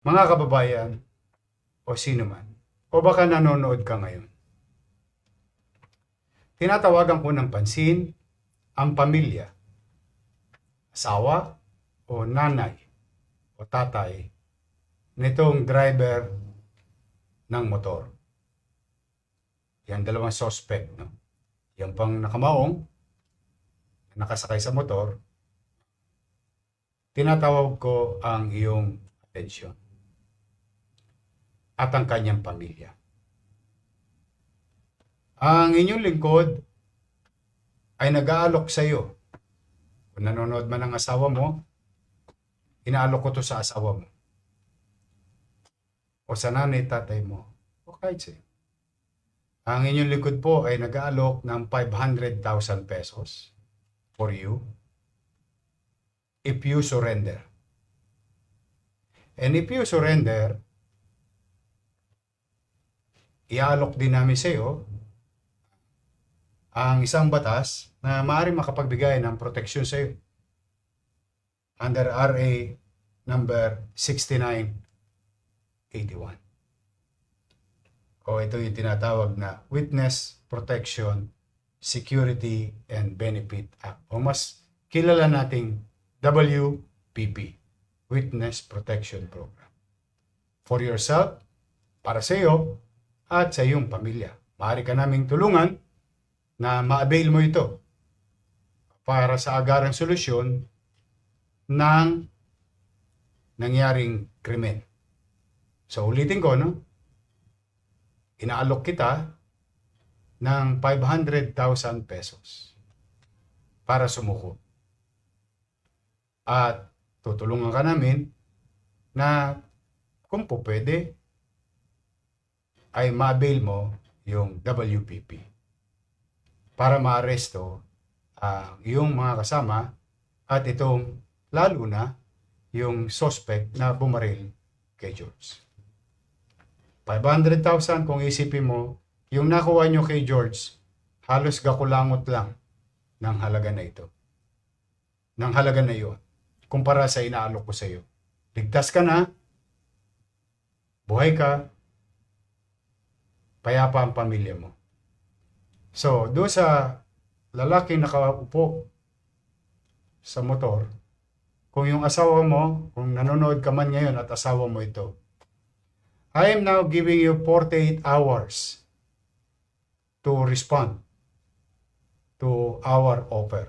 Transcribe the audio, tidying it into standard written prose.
Mga kababayan o sino man, o baka nanonood ka ngayon, tinatawagan ko ng pansin ang pamilya, asawa o nanay o tatay nitong driver ng motor. Yan dalawang suspect, no? Yan pang nakamaong, nakasakay sa motor, tinatawag ko ang iyong atensyon at ang kanyang pamilya. Ang inyong lingkod ay nag-aalok sa iyo. Kung nanonood man ang asawa mo, inaalok ko to sa asawa mo. O sa nanay, tatay mo. O kahit sa'yo. Ang inyong lingkod po ay nag-aalok ng 500,000 pesos for you if you surrender. And if you surrender, iaalok din namin sa iyo ang isang batas na maaaring makapagbigay ng proteksyon sa iyo under RA number 6981. O ito yung tinatawag na Witness Protection, Security and Benefit Act. O mas kilala nating WPP, Witness Protection Program. For yourself, para sa iyo, at sa iyong pamilya. Maaari ka naming tulungan na ma-avail mo ito para sa agarang solusyon ng nangyaring krimen. So ulitin ko, no? Inaalok kita ng 500,000 pesos para sumuko. At tutulungan ka namin na kung po pwede, ay ma-avail mo yung WPP para ma-aresto ang iyong mga kasama at itong lalo na yung suspect na bumaril kay George. 500,000 kung isipin mo, yung nakuha nyo kay George, halos gakulangot lang ng halaga na ito. Ng halaga na yun, kumpara sa inaalok ko sa iyo. Ligtas ka na, buhay ka, payapa ang pamilya mo. So, doon sa lalaking nakaupo sa motor, kung yung asawa mo, kung nanonood ka man ngayon at asawa mo ito, I am now giving you 48 hours to respond to our offer.